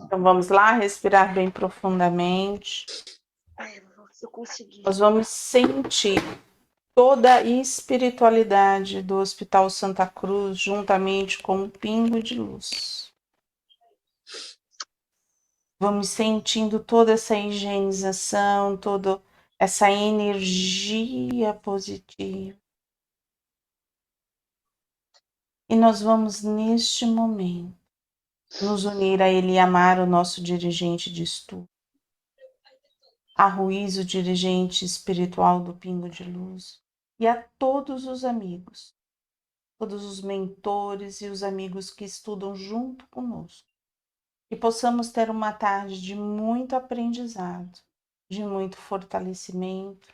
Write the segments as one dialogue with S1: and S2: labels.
S1: Então vamos lá, respirar bem profundamente.
S2: Ai, eu vou ver se eu conseguir.
S1: Nós vamos sentir toda a espiritualidade do Hospital Santa Cruz juntamente com um pingo de luz. Vamos sentindo toda essa higienização, toda essa energia positiva. E nós vamos, neste momento, nos unir a ele e amar o nosso dirigente de estudo, a Ruiz, o dirigente espiritual do Pingo de Luz, e a todos os amigos, todos os mentores e os amigos que estudam junto conosco. Que possamos ter uma tarde de muito aprendizado, de muito fortalecimento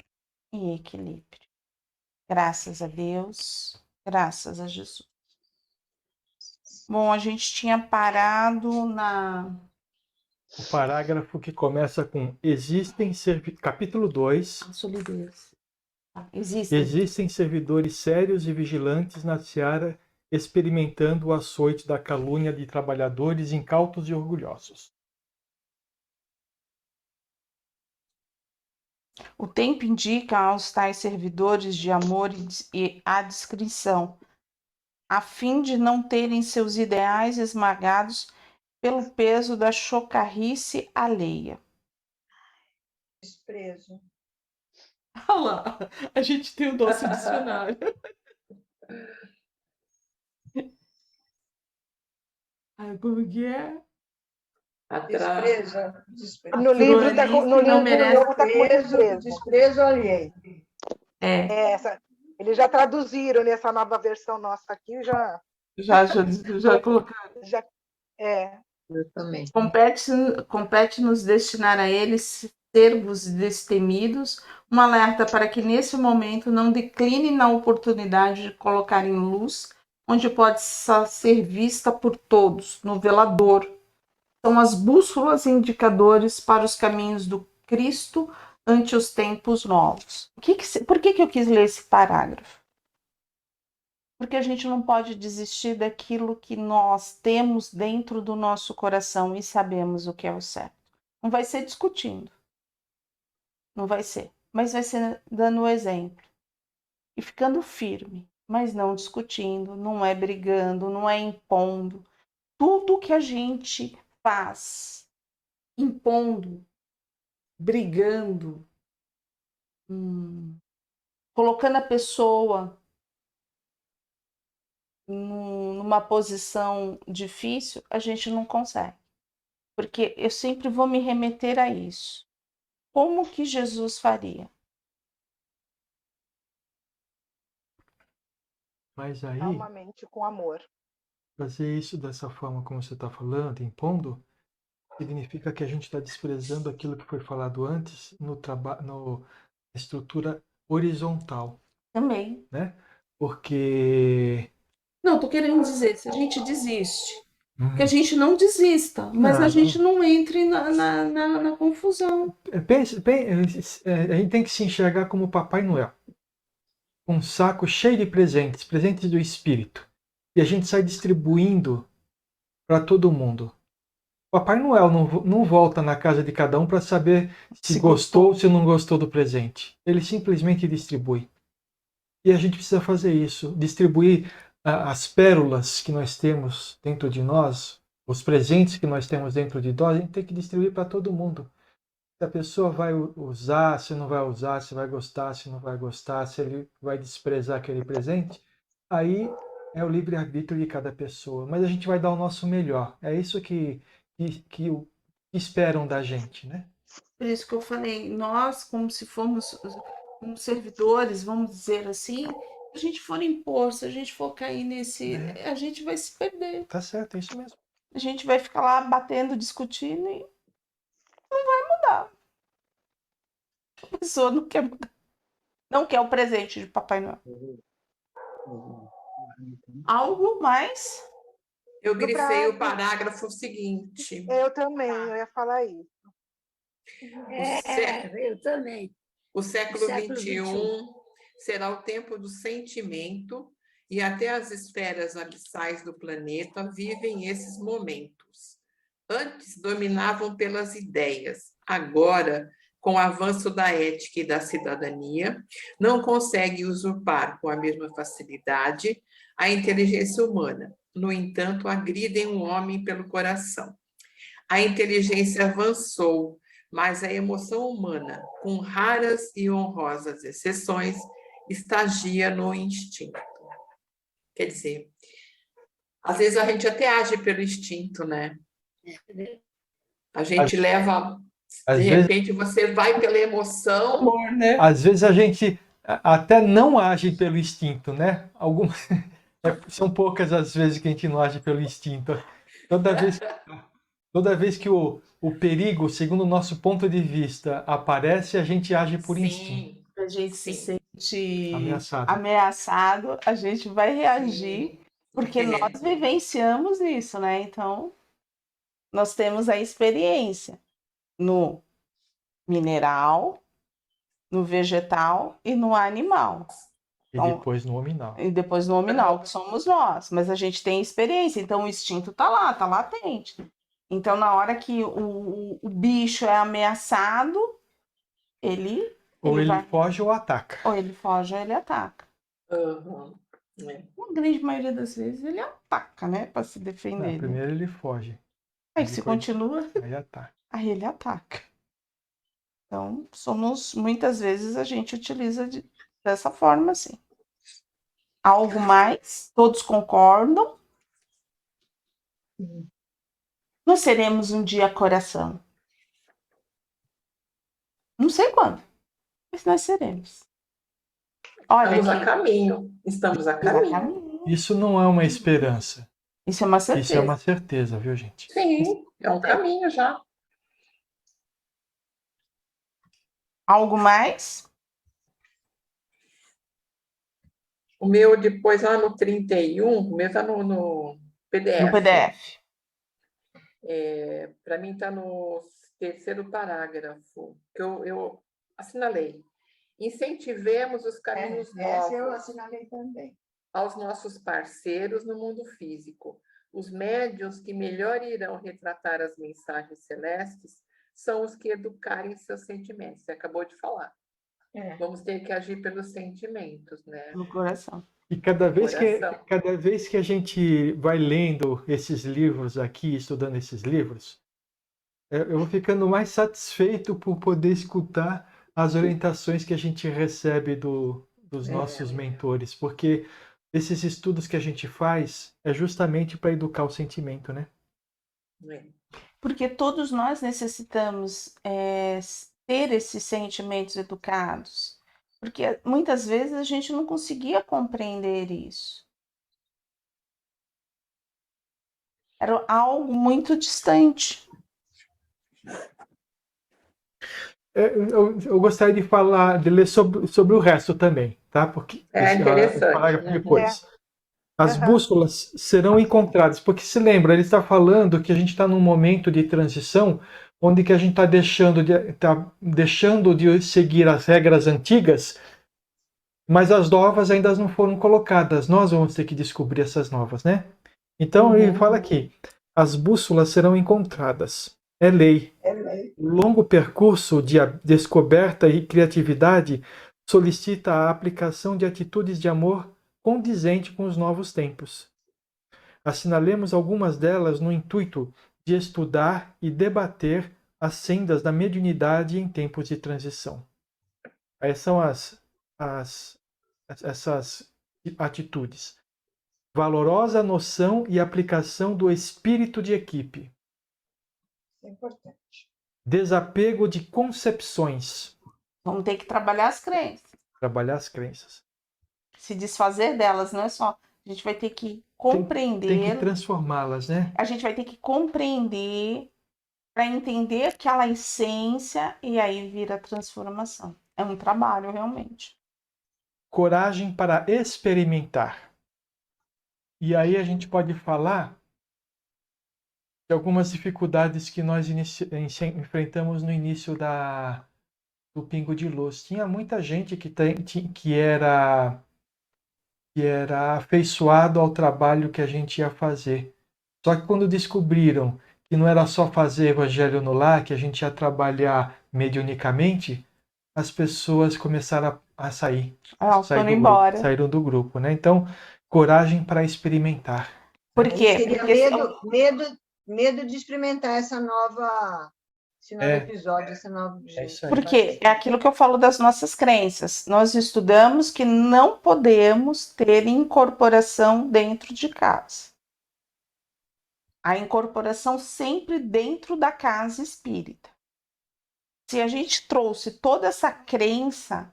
S1: e equilíbrio. Graças a Deus, graças a Jesus. Bom, a gente tinha parado
S3: O parágrafo que começa com capítulo 2.
S1: solidez.
S3: Existem servidores sérios e vigilantes na seara, experimentando o açoite da calúnia de trabalhadores incautos e orgulhosos.
S1: O tempo indica aos tais servidores de amor e a discrição, a fim de não terem seus ideais esmagados pelo peso da chocarrice alheia.
S2: Desprezo.
S1: Olha lá, a gente tem o nosso dicionário. Como que é?
S2: Desprezo.
S4: No livro tá com, no
S1: Não
S4: livro
S1: merece
S4: novo tá com desprezo.
S2: Desprezo alheio.
S4: Eles já traduziram nessa nova versão nossa aqui, já
S1: colocaram.
S2: Eu também.
S1: Compete-nos destinar a eles servos destemidos, um alerta para que nesse momento não decline na oportunidade de colocar em luz, onde pode ser vista por todos, no velador. São as bússolas indicadores para os caminhos do Cristo ante os tempos novos. Por que eu quis ler esse parágrafo? Porque a gente não pode desistir daquilo que nós temos dentro do nosso coração e sabemos o que é o certo. Não vai ser discutindo. Não vai ser. Mas vai ser dando o exemplo. E ficando firme. Mas não discutindo, não é brigando, não é impondo. Tudo que a gente faz impondo, brigando, colocando a pessoa numa posição difícil, a gente não consegue. Porque eu sempre vou me remeter a isso. Como que Jesus faria?
S3: Mas aí,
S4: calmamente, com amor.
S3: fazer isso dessa forma como você está falando, impondo, significa que a gente está desprezando aquilo que foi falado antes na estrutura horizontal.
S1: Também.
S3: Né? Porque...
S1: Não, tô querendo dizer, se a gente desiste, que a gente não desista, mas a gente não entre na confusão.
S3: A gente tem que se enxergar como Papai Noel. Um saco cheio de presentes, presentes do Espírito. E a gente sai distribuindo para todo mundo. Papai Noel não volta na casa de cada um para saber se gostou ou se não gostou do presente. Ele simplesmente distribui. E a gente precisa fazer isso, distribuir as pérolas que nós temos dentro de nós, os presentes que nós temos dentro de nós, a gente tem que distribuir para todo mundo. Se a pessoa vai usar, se não vai usar, se vai gostar, se não vai gostar, se ele vai desprezar aquele presente, aí é o livre-arbítrio de cada pessoa. Mas a gente vai dar o nosso melhor. É isso que esperam da gente, né?
S1: Por isso que eu falei, nós, como se fomos como servidores, vamos dizer assim, se a gente for impor, se a gente for cair nesse, a gente vai se perder.
S3: Tá certo, é isso mesmo.
S1: A gente vai ficar lá batendo, discutindo e não vai mudar. A pessoa não quer mudar. Não quer o presente de Papai Noel. Algo mais?
S5: Eu grifei o parágrafo seguinte.
S4: Eu também, eu ia falar isso.
S2: Eu também.
S5: O século XXI será o tempo do sentimento e até as esferas abissais do planeta vivem esses momentos. Antes dominavam pelas ideias, agora, com o avanço da ética e da cidadania, não conseguem usurpar com a mesma facilidade a inteligência humana. No entanto, agridem o homem pelo coração. A inteligência avançou, mas a emoção humana, com raras e honrosas exceções, estagia no instinto. Quer dizer, às vezes a gente até age pelo instinto, né? A gente leva, de repente você vai pela emoção.
S1: Amor, né?
S3: Às vezes a gente até não age pelo instinto, né? São poucas as vezes que a gente não age pelo instinto. Toda vez que o perigo, segundo o nosso ponto de vista, aparece, a gente age por instinto.
S1: A gente se sente
S3: Ameaçado.
S1: ameaçado, a gente vai reagir, porque
S5: É.
S1: nós vivenciamos isso, né? Então, nós temos a experiência no mineral, no vegetal e no animal.
S3: E depois no hominal.
S1: E depois no hominal, que somos nós. Mas a gente tem experiência, então o instinto tá lá, tá latente. Então, na hora que o bicho é ameaçado, ele
S3: foge ou ataca.
S1: Ou ele foge ou ele ataca.
S5: Uhum. É.
S1: Na grande maioria das vezes ele ataca, né? Para se defender.
S3: Não, primeiro ele foge.
S1: Aí se continua,
S3: Aí ataca.
S1: aí ele ataca. Então, muitas vezes a gente utiliza dessa forma, assim. Algo mais? Todos concordam? Nós seremos um dia coração. Não sei quando, mas nós seremos. Olha,
S5: Estamos a caminho.
S3: Isso não é uma esperança.
S1: Isso é uma certeza.
S3: Isso é uma certeza, viu, gente?
S5: Sim, é um caminho já.
S1: Algo mais?
S5: O meu depois lá no 31, o meu está no PDF.
S1: No PDF.
S5: Para mim está no terceiro parágrafo, que eu assinalei. Incentivemos os caminhos novos.
S2: Eu assinalei também.
S5: Aos nossos parceiros no mundo físico. Os médiuns que melhor irão retratar as mensagens celestes são os que educarem seus sentimentos. Você acabou de falar. Vamos ter que agir pelos sentimentos, né?
S1: No coração.
S3: E cada vez que a gente vai lendo esses livros aqui, estudando esses livros, eu vou ficando mais satisfeito por poder escutar as orientações que a gente recebe dos nossos mentores, porque esses estudos que a gente faz é justamente para educar o sentimento, né?
S1: Porque todos nós necessitamos ter esses sentimentos educados. Porque muitas vezes a gente não conseguia compreender isso. Era algo muito distante.
S3: Eu gostaria de ler sobre o resto também, tá? Porque
S5: interessante.
S3: Depois. As bússolas serão encontradas, porque se lembra, ele está falando que a gente está num momento de transição onde que a gente está deixando de seguir as regras antigas, mas as novas ainda não foram colocadas. Nós vamos ter que descobrir essas novas, né? Então ele fala aqui, as bússolas serão encontradas. É lei. O longo percurso de descoberta e criatividade solicita a aplicação de atitudes de amor condizente com os novos tempos. Assinalemos algumas delas no intuito de estudar e debater as sendas da mediunidade em tempos de transição. Aí são essas atitudes. Valorosa noção e aplicação do espírito de equipe.
S2: É importante.
S3: Desapego de concepções.
S1: Vamos ter que trabalhar as crenças.
S3: Trabalhar as crenças.
S1: Se desfazer delas, não é só. A gente vai ter que compreender.
S3: Tem que transformá-las, né?
S1: A gente vai ter que compreender para entender aquela essência e aí vir a transformação. É um trabalho, realmente.
S3: Coragem para experimentar. E aí a gente pode falar de algumas dificuldades que nós enfrentamos no início do Pingo de Luz. Tinha muita gente que era afeiçoado ao trabalho que a gente ia fazer. Só que quando descobriram que não era só fazer evangelho no lar, que a gente ia trabalhar mediunicamente, as pessoas começaram a sair.
S1: Foram embora.
S3: Saíram do grupo, né? Então, coragem para experimentar.
S1: Por
S2: Aí
S1: quê?
S2: seria
S1: Porque
S2: medo de experimentar esse novo episódio, esse novo
S3: É isso aí.
S1: Porque é aquilo que eu falo das nossas crenças. Nós estudamos que não podemos ter incorporação dentro de casa. A incorporação sempre dentro da casa espírita. Se a gente trouxe toda essa crença,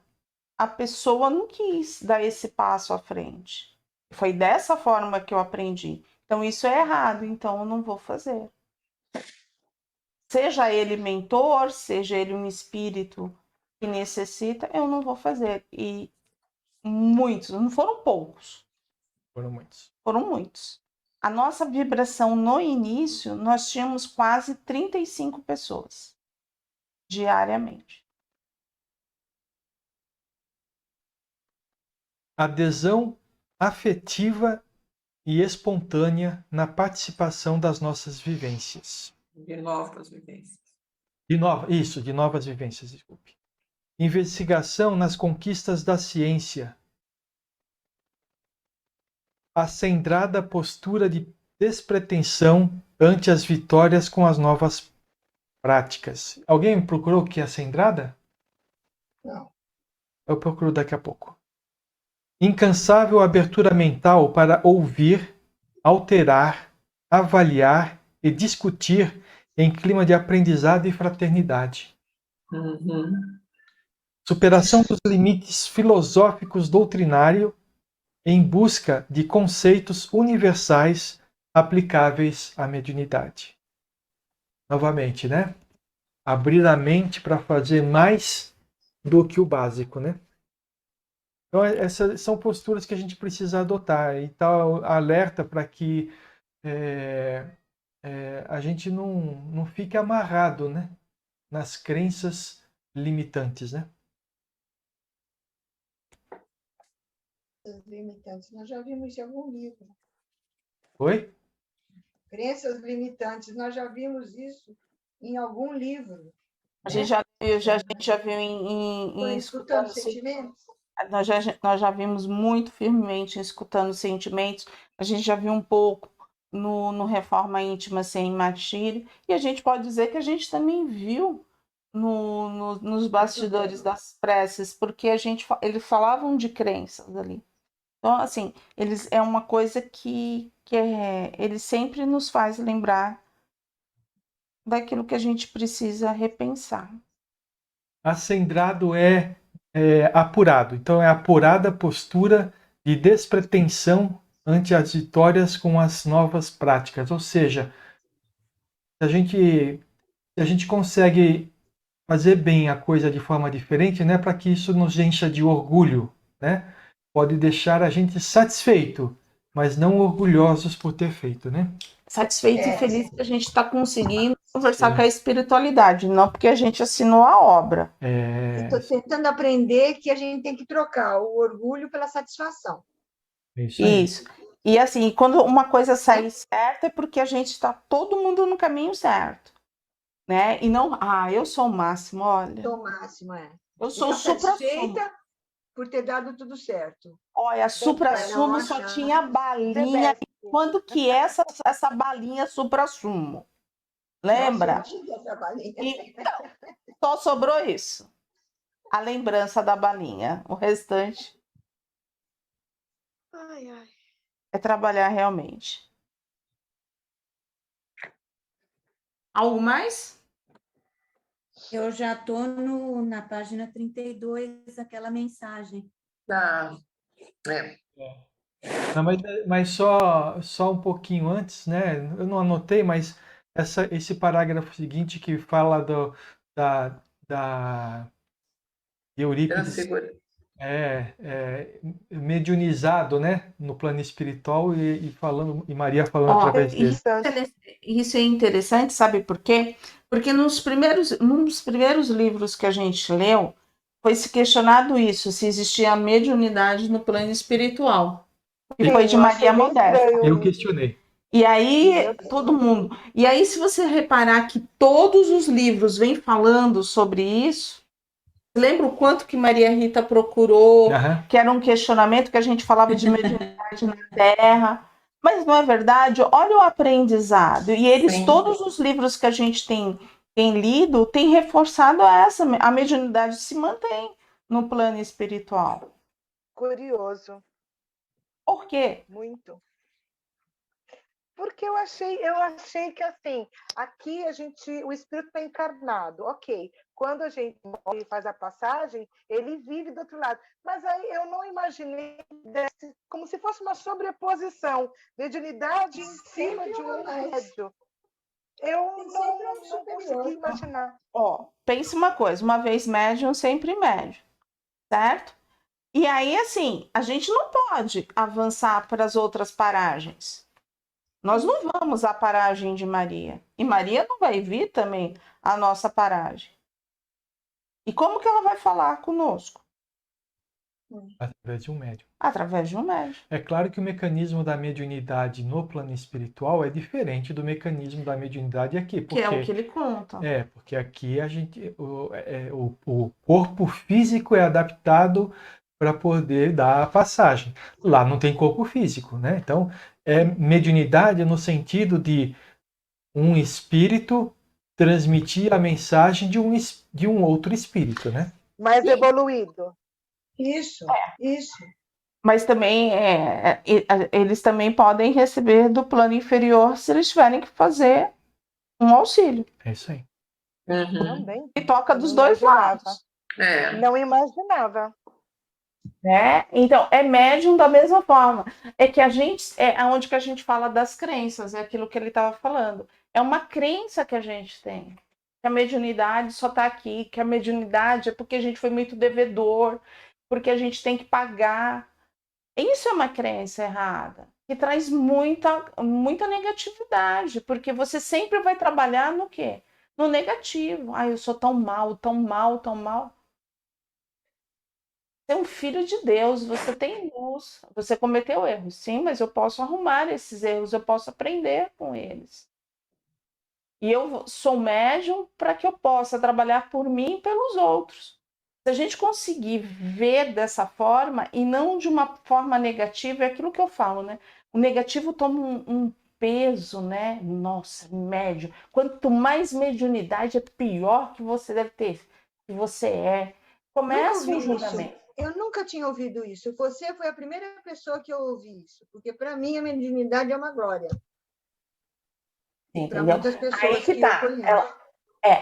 S1: a pessoa não quis dar esse passo à frente. Foi dessa forma que eu aprendi. Então isso é errado, então eu não vou fazer. Seja ele mentor, seja ele um espírito que necessita, eu não vou fazer. E muitos, não foram poucos,
S3: Foram muitos.
S1: foram muitos. A nossa vibração no início, nós tínhamos quase 35 pessoas diariamente.
S3: Adesão afetiva e espontânea na participação das nossas vivências.
S5: De novas vivências.
S3: De novas vivências, desculpe. Investigação nas conquistas da ciência. Acendrada postura de despretensão ante as vitórias com as novas práticas. Alguém procurou o que é acendrada?
S2: Não.
S3: Eu procuro daqui a pouco. Incansável abertura mental para ouvir, alterar, avaliar e discutir em clima de aprendizado e fraternidade.
S5: Uhum.
S3: Superação dos limites filosóficos doutrinários em busca de conceitos universais aplicáveis à mediunidade. Novamente, né? Abrir a mente para fazer mais do que o básico, né? Então, essas são posturas que a gente precisa adotar. Então, alerta para que a gente não fique amarrado, né, nas crenças limitantes, né?
S2: Crenças limitantes. Nós já vimos em algum livro.
S3: Oi?
S2: Crenças limitantes. Nós já vimos isso em algum livro.
S1: A gente já viu em
S2: Escutando sentimentos.
S1: Nós já vimos muito firmemente em Escutando Sentimentos, a gente já viu um pouco no Reforma Íntima Sem Martírio, e a gente pode dizer que a gente também viu nos bastidores das preces, porque eles falavam de crenças ali. Então, assim, é uma coisa que ele sempre nos faz lembrar daquilo que a gente precisa repensar.
S3: Acendrado é apurado. Então, é apurada postura de despretensão ante as vitórias com as novas práticas. Ou seja, a gente consegue fazer bem a coisa de forma diferente, né, para que isso nos encha de orgulho, né? Pode deixar a gente satisfeito, mas não orgulhosos por ter feito, né?
S1: Satisfeito e feliz que a gente está conseguindo conversar com a espiritualidade, não porque a gente assinou a obra.
S2: Estou tentando aprender que a gente tem que trocar o orgulho pela satisfação.
S1: Isso. E assim, quando uma coisa sai certa é porque a gente está todo mundo no caminho certo, né? E não, eu sou o máximo, olha.
S2: Sou o máximo,
S1: Eu sou o supra-sumo.
S2: Por ter dado tudo certo.
S1: Olha, a supra-sumo só tinha balinha. E quando que é essa balinha supra-sumo? Lembra? Então, só sobrou isso. A lembrança da balinha. O restante é trabalhar realmente. Algo mais?
S6: Eu já estou na página 32, aquela mensagem.
S5: Tá.
S3: Não, mas só um pouquinho antes, né? Eu não anotei, mas esse parágrafo seguinte que fala de Eurípides mediunizado, né, no plano espiritual e Maria falando através dele.
S1: Isso é interessante, sabe por quê? Porque nos primeiros livros que a gente leu, foi se questionado isso, se existia mediunidade no plano espiritual. E foi de Maria Modesta.
S3: Eu questionei.
S1: E aí, todo mundo. E aí, se você reparar que todos os livros vêm falando sobre isso, lembra o quanto que Maria Rita procurou,
S3: Aham.
S1: que era um questionamento que a gente falava de mediunidade na Terra. Mas não é verdade? Olha o aprendizado. E eles,
S5: Sim.
S1: todos os livros que a gente tem lido, têm reforçado a mediunidade se mantém no plano espiritual.
S4: Curioso,
S1: Por quê?
S4: muito. Porque eu achei que assim, aqui o espírito está encarnado, ok. Quando a gente morre e faz a passagem, ele vive do outro lado. Mas aí eu não imaginei como se fosse uma sobreposição, mediunidade em cima de um médio. Eu não consegui imaginar.
S1: Ó, pense uma coisa, uma vez médium, sempre médium, certo? E aí, assim, a gente não pode avançar para as outras paragens. Nós não vamos à paragem de Maria. E Maria não vai vir também à nossa paragem. E como que ela vai falar conosco?
S3: Através de um médium.
S1: Através de um médium.
S3: É claro que o mecanismo da mediunidade no plano espiritual é diferente do mecanismo da mediunidade aqui.
S1: Que é o que ele conta.
S3: Porque aqui o corpo físico é adaptado para poder dar a passagem. Lá não tem corpo físico, né? Então, é mediunidade no sentido de um espírito transmitir a mensagem de um outro espírito, né?
S4: Mais evoluído.
S2: Isso.
S1: Mas também eles também podem receber do plano inferior se eles tiverem que fazer um auxílio.
S3: É isso aí.
S5: Uhum.
S4: Também.
S1: E toca dos
S4: Não
S1: dois
S4: imaginava.
S1: lados.
S5: É.
S4: Não imaginava.
S1: Né? Então, é médium da mesma forma. É que a gente, é onde que a gente fala das crenças, é aquilo que ele estava falando. É uma crença que a gente tem. Que a mediunidade só está aqui, que a mediunidade é porque a gente foi muito devedor, porque a gente tem que pagar. Isso é uma crença errada, que traz muita negatividade, porque você sempre vai trabalhar no quê? No negativo. Ah, eu sou tão mal, tão mal, tão mal. Você é um filho de Deus, você tem luz, você cometeu erros, sim, mas eu posso arrumar esses erros, eu posso aprender com eles. E eu sou médium para que eu possa trabalhar por mim e pelos outros. Se a gente conseguir ver dessa forma e não de uma forma negativa, é aquilo que eu falo, né? O negativo toma um peso, né? Nossa, médium. Quanto mais mediunidade, é pior que você deve ter, que você é. Começa o julgamento.
S2: Eu nunca tinha ouvido isso. Você foi a primeira pessoa que eu ouvi isso, porque para mim a mediunidade é uma glória. Para muitas pessoas
S1: aí que tá.
S2: eu conheço.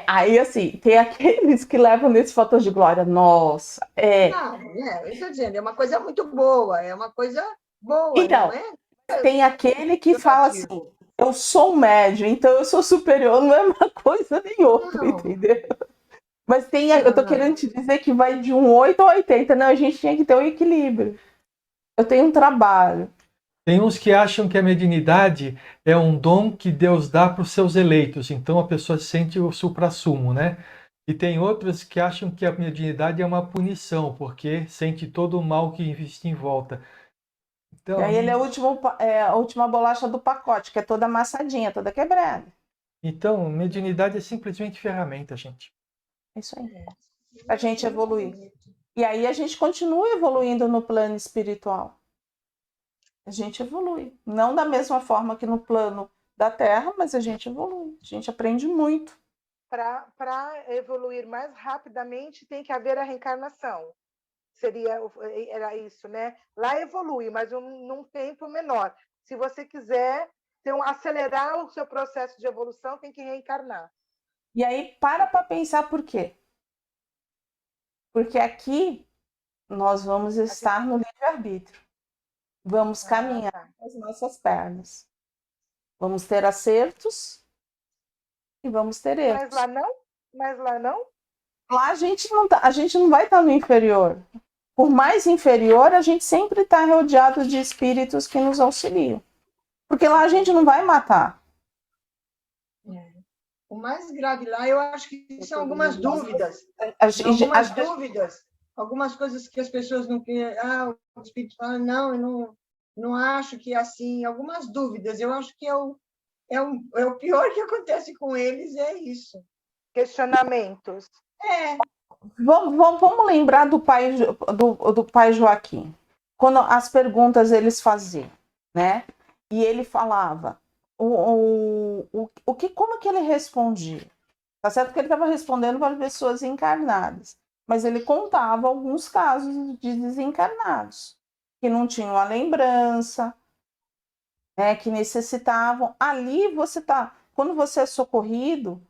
S1: Aí assim, tem aqueles que levam nesse fator de glória. Nossa,
S2: Não, eu estou dizendo, é uma coisa muito boa, é uma coisa boa,
S1: então,
S2: não é?
S1: tem aquele que fala assim, eu sou um médium, então eu sou superior, não é uma coisa nem outra,
S2: Não.
S1: entendeu? Mas eu tô querendo te dizer que vai de um 8 a 80. Não, a gente tinha que ter um equilíbrio. Eu tenho um trabalho.
S3: Tem uns que acham que a mediunidade é um dom que Deus dá para os seus eleitos, então a pessoa sente o suprassumo, né? E tem outros que acham que a mediunidade é uma punição, porque sente todo o mal que existe em volta. Então,
S1: E aí ele é a última bolacha do pacote, que é toda amassadinha, toda quebrada.
S3: Então, mediunidade é simplesmente ferramenta, gente.
S1: É isso aí. A gente evoluir. E aí a gente continua evoluindo no plano espiritual. A gente evolui. Não da mesma forma que no plano da Terra, mas a gente evolui. A gente aprende muito.
S4: Para evoluir mais rapidamente, tem que haver a reencarnação. Era isso, né? Lá evolui, mas num tempo menor. Se você quiser acelerar o seu processo de evolução, tem que reencarnar.
S1: E aí, para pensar por quê? Porque aqui nós vamos estar no livre-arbítrio. Vamos caminhar com as nossas pernas. Vamos ter acertos e vamos ter erros.
S4: Mas lá não?
S1: Lá a gente não vai estar no inferior. Por mais inferior, a gente sempre está rodeado de espíritos que nos auxiliam. Porque lá a gente não vai matar.
S2: O mais grave lá, eu acho que são algumas dúvidas. Algumas coisas que as pessoas não querem. O espírito fala, não, Não acho que, assim, algumas dúvidas. Eu acho que é o pior que acontece com eles, é isso.
S4: Questionamentos.
S1: Vamos lembrar do pai Joaquim. Quando as perguntas eles faziam, né? E ele falava, como que ele respondia? Tá certo que ele estava respondendo para pessoas encarnadas, mas ele contava alguns casos de desencarnados, que não tinham a lembrança, né, que necessitavam. Ali você tá, quando você é socorrido,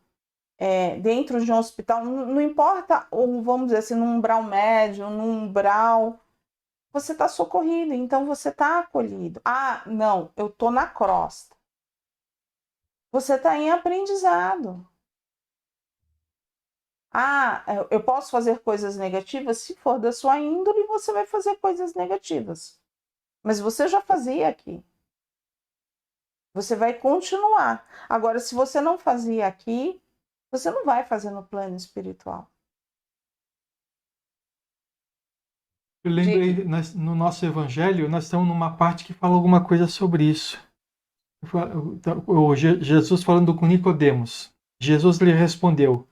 S1: dentro de um hospital, não importa, vamos dizer assim, num umbral médio, num umbral, você está socorrido, então você está acolhido. Ah, não, eu estou na crosta. Você está em aprendizado. Ah, eu posso fazer coisas negativas? Se for da sua índole, você vai fazer coisas negativas. Mas você já fazia aqui. Você vai continuar. Agora, se você não fazia aqui, você não vai fazer no plano espiritual.
S3: Eu lembrei, no nosso evangelho, nós estamos numa parte que fala alguma coisa sobre isso. Jesus falando com Nicodemos. Jesus lhe respondeu: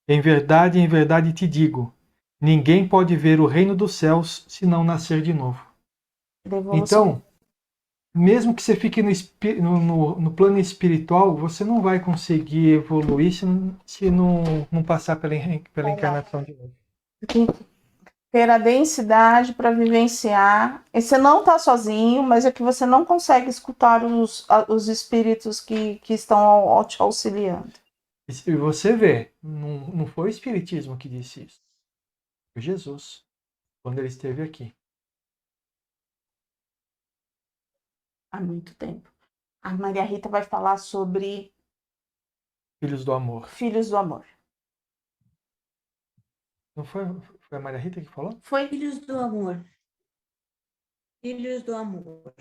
S3: em verdade te digo, ninguém pode ver o reino dos céus se não nascer de novo. Então, mesmo que você fique no plano espiritual, você não vai conseguir evoluir se não passar pela encarnação de novo.
S1: Ter a densidade para vivenciar. E você não está sozinho, mas é que você não consegue escutar os espíritos que estão te auxiliando.
S3: E você vê, não foi o Espiritismo que disse isso. Foi Jesus, quando ele esteve aqui.
S1: Há muito tempo. A Maria Rita vai falar sobre
S3: Filhos do Amor.
S1: Filhos do Amor.
S3: Não foi a Maria Rita que falou?
S1: Foi.
S6: Filhos do amor. Filhos do amor.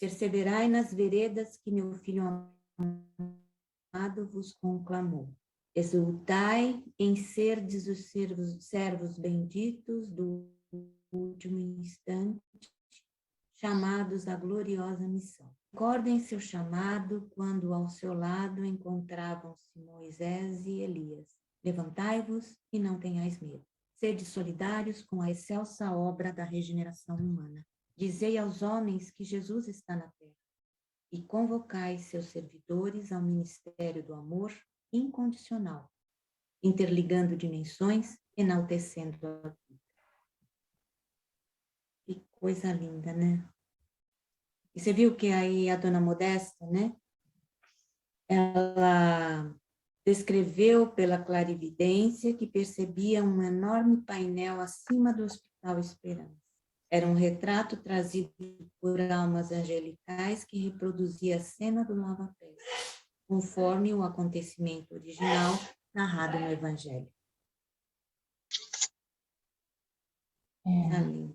S6: Perseverai nas veredas que meu filho amado vos conclamou. Exultai em serdes os servos benditos do último instante, chamados à gloriosa missão. Recordem seu chamado quando ao seu lado encontravam-se Moisés e Elias. Levantai-vos e não tenhais medo. Sede solidários com a excelsa obra da regeneração humana. Dizei aos homens que Jesus está na terra e convocai seus servidores ao ministério do amor incondicional, interligando dimensões, enaltecendo a vida. Que coisa linda, né? E você viu que aí a dona Modesta, né? Ela descreveu pela clarividência que percebia um enorme painel acima do Hospital Esperança. Era um retrato trazido por almas angelicais que reproduzia a cena do lava-pés, conforme o acontecimento original narrado no Evangelho. Tá lindo.